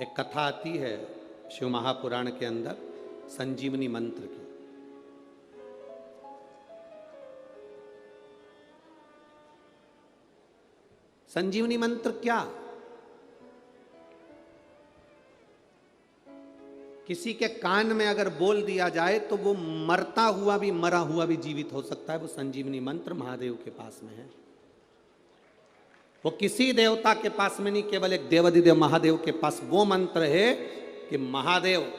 एक कथा आती है शिव महापुराण के अंदर संजीवनी मंत्र की। संजीवनी मंत्र क्या? किसी के कान में अगर बोल दिया जाए तो वो मरता हुआ भी मरा हुआ भी जीवित हो सकता है। वो संजीवनी मंत्र महादेव के पास में है। वो किसी देवता के पास में नहीं, केवल एक देवाधिदेव महादेव के पास वो मंत्र है कि महादेव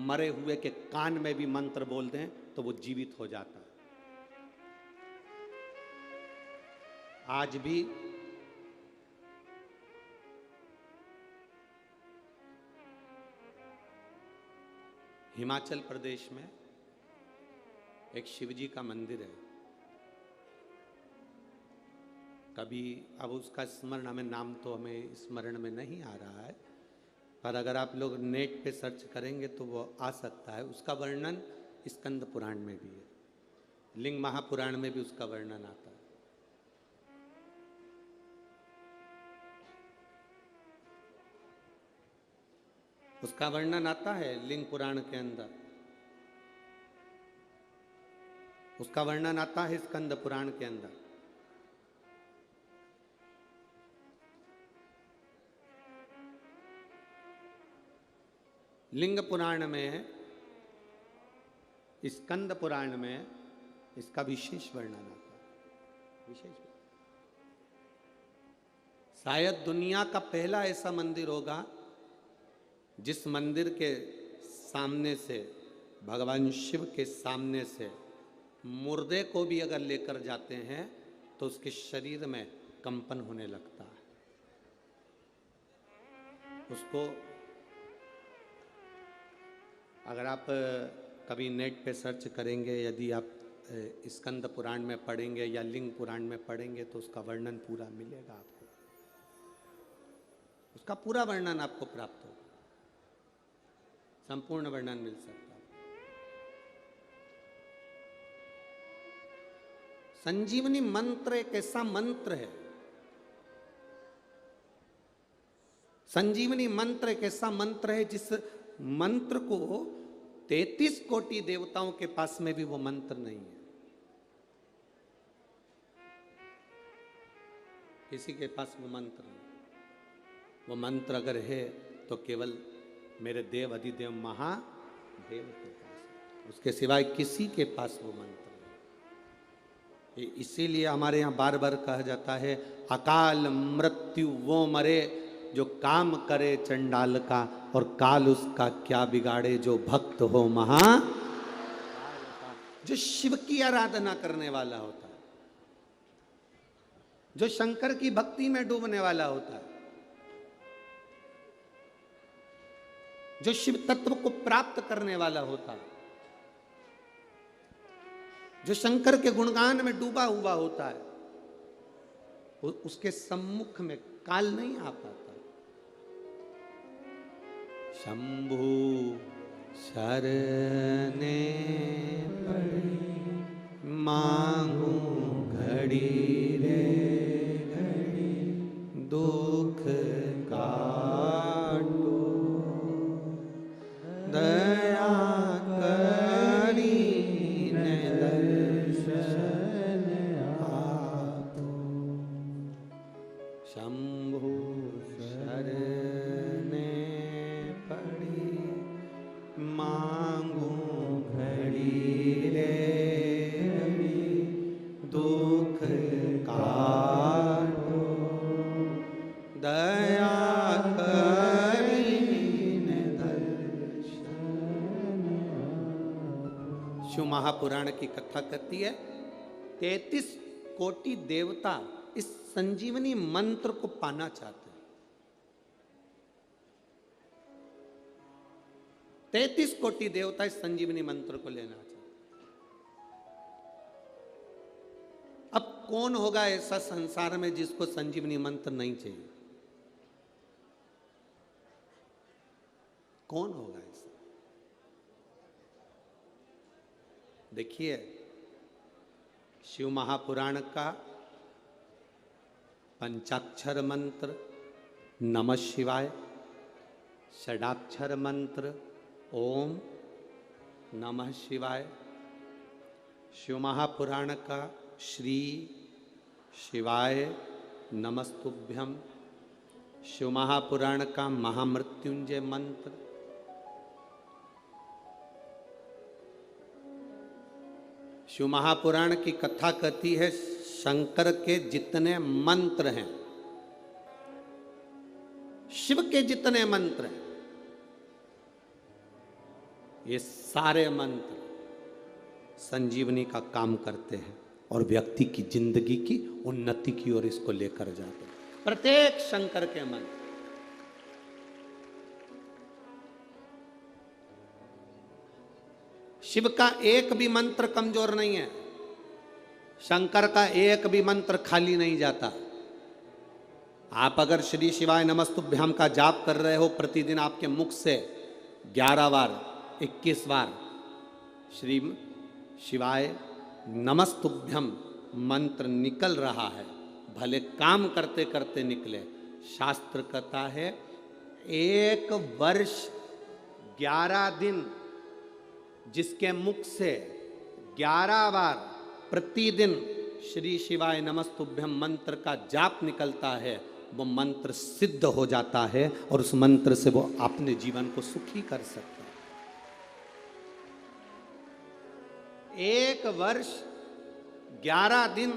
मरे हुए के कान में भी मंत्र बोल दें तो वो जीवित हो जाता है। आज भी हिमाचल प्रदेश में एक शिवजी का मंदिर है। कभी अब उसका स्मरण हमें, नाम तो हमें स्मरण में नहीं आ रहा है, पर अगर आप लोग नेट पे सर्च करेंगे तो वो आ सकता है। उसका वर्णन स्कंद पुराण में भी है, लिंग महापुराण में भी उसका वर्णन आता है। उसका वर्णन आता है लिंग पुराण के अंदर, उसका वर्णन आता है स्कंद पुराण के अंदर। लिंग पुराण में, स्कंद पुराण में इसका विशेष वर्णन आता है। विशेष, शायद दुनिया का पहला ऐसा मंदिर होगा जिस मंदिर के सामने से, भगवान शिव के सामने से मुर्दे को भी अगर लेकर जाते हैं तो उसके शरीर में कंपन होने लगता है। उसको अगर आप कभी नेट पे सर्च करेंगे, यदि आप स्कंद पुराण में पढ़ेंगे या लिंग पुराण में पढ़ेंगे तो उसका वर्णन पूरा मिलेगा आपको। उसका पूरा वर्णन आपको प्राप्त होगा, संपूर्ण वर्णन मिल सकता है। संजीवनी मंत्र एक ऐसा मंत्र है, संजीवनी मंत्र एक ऐसा मंत्र है जिस मंत्र को 33 कोटि देवताओं के पास में भी वो मंत्र नहीं है। किसी के पास वो मंत्र नहीं। वो मंत्र अगर है तो केवल मेरे देव अधिदेव महादेव के पास, उसके सिवाय किसी के पास वो मंत्र नहीं। इसीलिए हमारे यहाँ बार बार कहा जाता है, अकाल मृत्यु वो मरे जो काम करे चंडाल का, और काल उसका क्या बिगाड़े जो भक्त हो महा। जो शिव की आराधना करने वाला होता है, जो शंकर की भक्ति में डूबने वाला होता है, जो शिव तत्व को प्राप्त करने वाला होता है, जो शंकर के गुणगान में डूबा हुआ होता है, उसके सम्मुख में काल नहीं आ पाता। शंभु शरणे पड़ी मांगू घड़ी रे घड़ी, दुख काटो दया करी ने दर्शन आपो। शंभु शरणे पड़ी मांगू घड़ी रे घड़ी, दुख काटो दया करी ने दर्शन। शिव महापुराण की कथा कहती है 33 कोटि देवता इस संजीवनी मंत्र को पाना चाहते हैं। 33 कोटि देवता इस संजीवनी मंत्र को लेना चाहते हैं। अब कौन होगा ऐसा संसार में जिसको संजीवनी मंत्र नहीं चाहिए? कौन होगा ऐसा? देखिए, शिव महापुराण का पंचाक्षर मंत्र नमः शिवाय षडाक्षर मंत्र ओम नमः शिवाय। शिव महापुराण का श्री शिवाय नमस्तुभ्यम। शिव महापुराण का महामृत्युंजय मंत्र। शिव महापुराण की कथा कहती है शंकर के जितने मंत्र हैं, शिव के जितने मंत्र हैं, ये सारे मंत्र संजीवनी का काम करते हैं और व्यक्ति की जिंदगी की उन्नति की ओर इसको लेकर जाते हैं। प्रत्येक शंकर के मंत्र। शिव का एक भी मंत्र कमजोर नहीं है, शंकर का एक भी मंत्र खाली नहीं जाता। आप अगर श्री शिवाय नमस्तुभ्याम का जाप कर रहे हो, प्रतिदिन आपके मुख से 11 बार 21 बार श्री शिवाय नमस्तुभ्यम मंत्र निकल रहा है, भले काम करते करते निकले। शास्त्र कहता है 1 वर्ष 11 दिन जिसके मुख से 11 बार प्रतिदिन श्री शिवाय नमस्तुभ्यम मंत्र का जाप निकलता है, वो मंत्र सिद्ध हो जाता है और उस मंत्र से वो अपने जीवन को सुखी कर सकता है। 1 वर्ष 11 दिन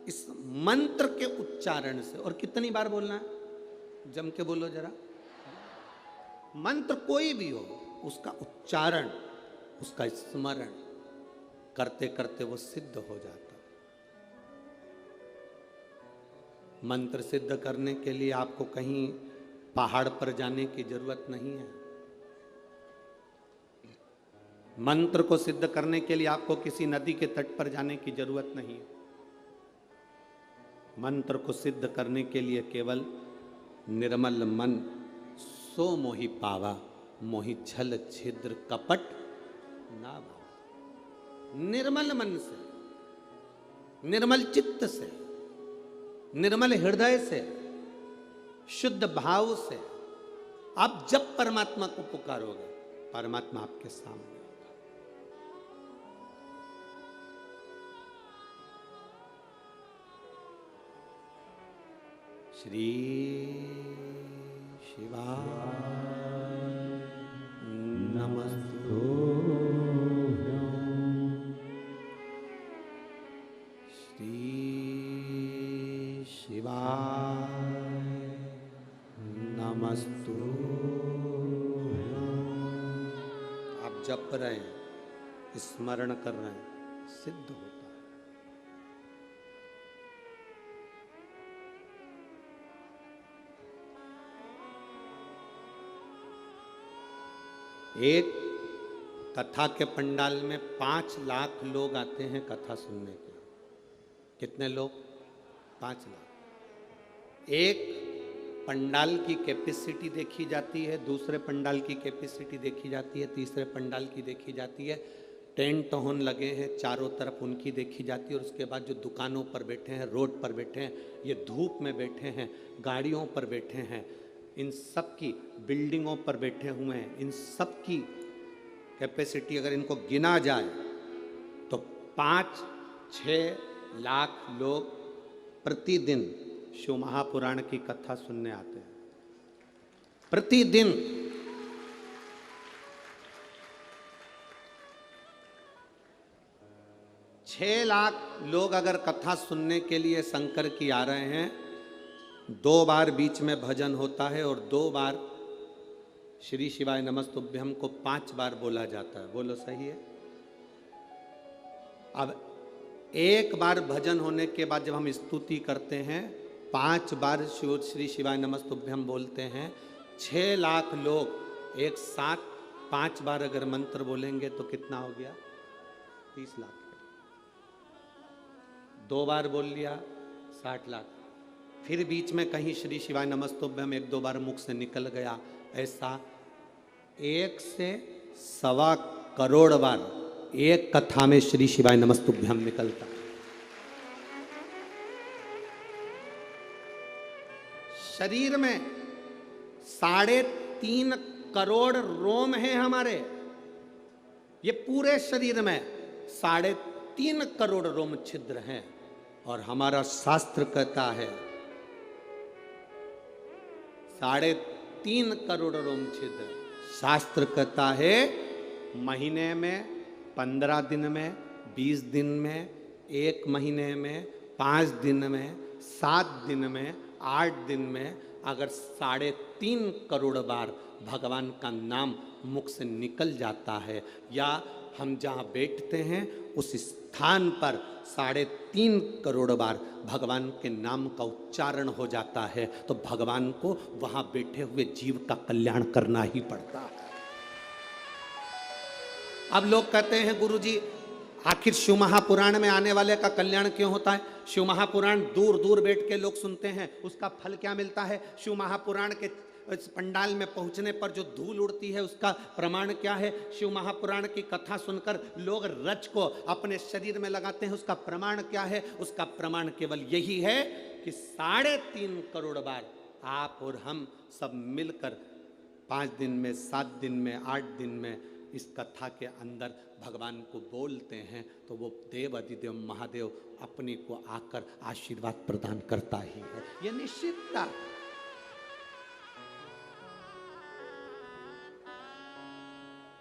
इस मंत्र के उच्चारण से। और कितनी बार बोलना है? जम के बोलो जरा। मंत्र कोई भी हो, उसका उच्चारण, उसका स्मरण करते करते वो सिद्ध हो जाता है। मंत्र सिद्ध करने के लिए आपको कहीं पहाड़ पर जाने की जरूरत नहीं है। मंत्र को सिद्ध करने के लिए आपको किसी नदी के तट पर जाने की जरूरत नहीं है। मंत्र को सिद्ध करने के लिए केवल निर्मल मन सो मोहि पावा, मोहि छल छिद्र कपट ना भाव। निर्मल मन से, निर्मल चित्त से, निर्मल हृदय से, शुद्ध भाव से आप जब परमात्मा को पुकारोगे, परमात्मा आपके सामने। श्री शिवाय नमस्तुभ्यं। श्री शिवाय नमस्तुभ्यं। आप जप रहे हैं, स्मरण कर रहे हैं, सिद्ध होता है। एक कथा के पंडाल में 5 लाख लोग आते हैं कथा सुनने के। कितने लोग? 5 लाख। एक पंडाल की कैपेसिटी देखी जाती है, दूसरे पंडाल की कैपेसिटी देखी जाती है, तीसरे पंडाल की देखी जाती है। टेंट होन लगे हैं चारों तरफ, उनकी देखी जाती है। और उसके बाद जो दुकानों पर बैठे हैं, रोड पर बैठे हैं, ये धूप में बैठे हैं, गाड़ियों पर बैठे हैं, इन सब की, बिल्डिंगों पर बैठे हुए हैं, इन सब की कैपेसिटी अगर इनको गिना जाए तो 5-6 लाख लोग प्रतिदिन शिव महापुराण की कथा सुनने आते हैं। प्रतिदिन। छह लाख लोग अगर कथा सुनने के लिए शंकर की आ रहे हैं, 2 बार बीच में भजन होता है और 2 बार श्री शिवाय नमस्तुभ्यम को 5 बार बोला जाता है। बोलो सही है? अब 1 बार भजन होने के बाद जब हम स्तुति करते हैं, 5 बार श्री शिवाय नमस्तुभ्यम बोलते हैं, 6 लाख लोग एक साथ 5 बार अगर मंत्र बोलेंगे तो कितना हो गया? 30 लाख। 2 बार बोल लिया 60 लाख। फिर बीच में कहीं श्री शिवाय नमस्तुभ्यम 1-2 बार मुख से निकल गया। ऐसा 1 से 1.25 करोड़ बार एक कथा में श्री शिवाय नमस्तुभ्यम निकलता। शरीर में 3 करोड़ रोम हैं हमारे, ये पूरे शरीर में 3.5 करोड़ रोम छिद्र हैं। और हमारा शास्त्र कहता है 3.5 करोड़ रोम छिद्र। शास्त्र कहता है महीने में, 15 दिन में, 20 दिन में, 1 महीने में, 5 दिन में, 7 दिन में, 8 दिन में अगर 3.5 करोड़ बार भगवान का नाम मुख से निकल जाता है, या हम जहाँ बैठते हैं उस स्थान पर 3.5 करोड़ बार भगवान के नाम का उच्चारण हो जाता है, तो भगवान को वहाँ बैठे हुए जीव का कल्याण करना ही पड़ता है। अब लोग कहते हैं गुरुजी आखिर शिव महापुराण में आने वाले का कल्याण क्यों होता है? शिव महापुराण दूर दूर बैठ के लोग सुनते हैं, उसका फल क्या मिलता है? शिव महापुराण के इस पंडाल में पहुंचने पर जो धूल उड़ती है उसका प्रमाण क्या है? शिव महापुराण की कथा सुनकर लोग रच को अपने शरीर में लगाते हैं, उसका प्रमाण क्या है? उसका प्रमाण केवल यही है कि 3.5 करोड़ बार आप और हम सब मिलकर 5 दिन में, 7 दिन में, 8 दिन में इस कथा के अंदर भगवान को बोलते हैं, तो वो देव अधिदेव महादेव अपने को आकर आशीर्वाद प्रदान करता ही है। ये निश्चितता।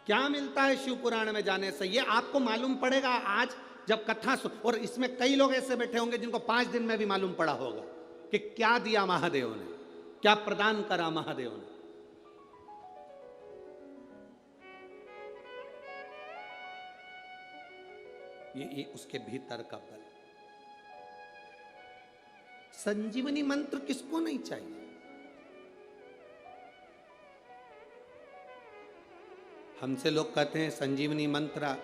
क्या मिलता है शिव पुराण में जाने से? ये आपको मालूम पड़ेगा आज जब कथा सुन। और इसमें कई लोग ऐसे बैठे होंगे जिनको 5 दिन में भी मालूम पड़ा होगा कि क्या दिया महादेव ने, क्या प्रदान करा महादेव ने। ये उसके भीतर का बल। संजीवनी मंत्र किसको नहीं चाहिए? हमसे लोग कहते हैं संजीवनी मंत्र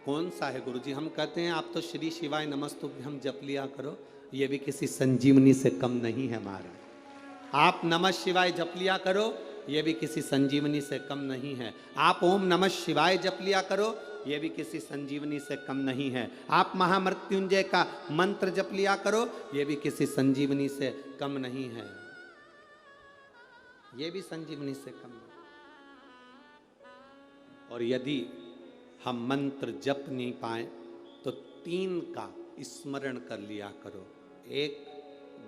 कौन सा है गुरुजी? हम कहते हैं आप तो श्री शिवाय नमस्तुभ्यम जप लिया करो, ये भी किसी संजीवनी से कम नहीं है हमारा। आप नमः शिवाय जप लिया करो, ये भी किसी संजीवनी से कम नहीं है। आप ओम नमः शिवाय जप लिया करो, ये भी किसी संजीवनी से कम नहीं है। आप महामृत्युंजय का मंत्र जप लिया करो, ये भी किसी संजीवनी से कम नहीं है। ये भी संजीवनी से कम नहीं। और यदि हम मंत्र जप नहीं पाए तो 3 का स्मरण कर लिया करो। 1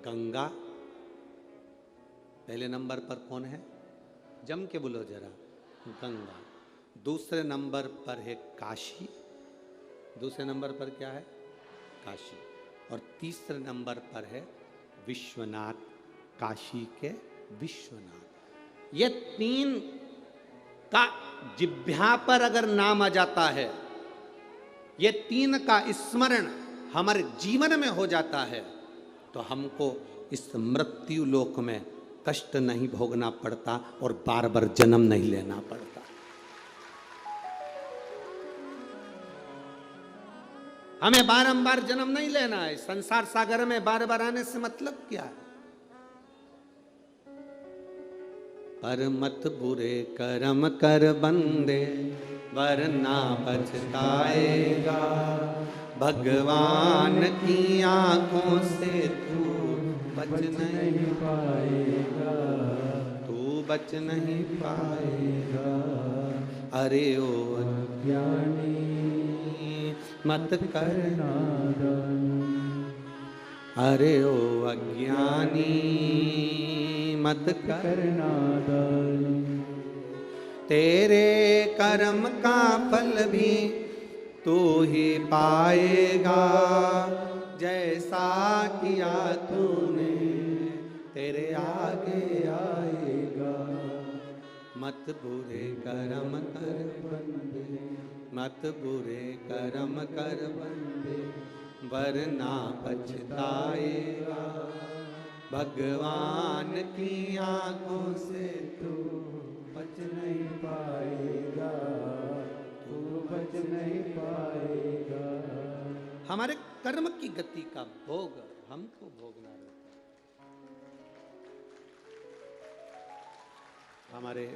गंगा, पहले नंबर पर कौन है? जम के बोलो जरा, गंगा। दूसरे नंबर पर है काशी। दूसरे नंबर पर क्या है? काशी। और तीसरे नंबर पर है विश्वनाथ, काशी के विश्वनाथ। ये 3 का जिह्वा पर अगर नाम आ जाता है, ये 3 का स्मरण हमारे जीवन में हो जाता है, तो हमको इस मृत्यु लोक में कष्ट नहीं भोगना पड़ता और बार बार जन्म नहीं लेना पड़ता। हमें बारंबार जन्म नहीं लेना है। संसार सागर में बार बार आने से मतलब क्या है? पर मत बुरे कर्म कर बंदे, वरना पछताएगा। भगवान की आंखों से तू बच नहीं पाएगा, तू बच नहीं पाएगा। अरे ओ अज्ञानी मत करना दान, अरे ओ अज्ञानी मत करना दान। तेरे कर्म का फल भी तू ही पाएगा, जैसा किया तूने तेरे आगे आएगा। मत बुरे कर्म कर बंदे, मत बुरे कर्म कर बंदे, वरना पछताएगा। भगवान की आंखों से तू बच नहीं पाएगा, तू बच नहीं पाएगा। हमारे कर्म की गति का भोग हमको भोगना रहता है। हमारे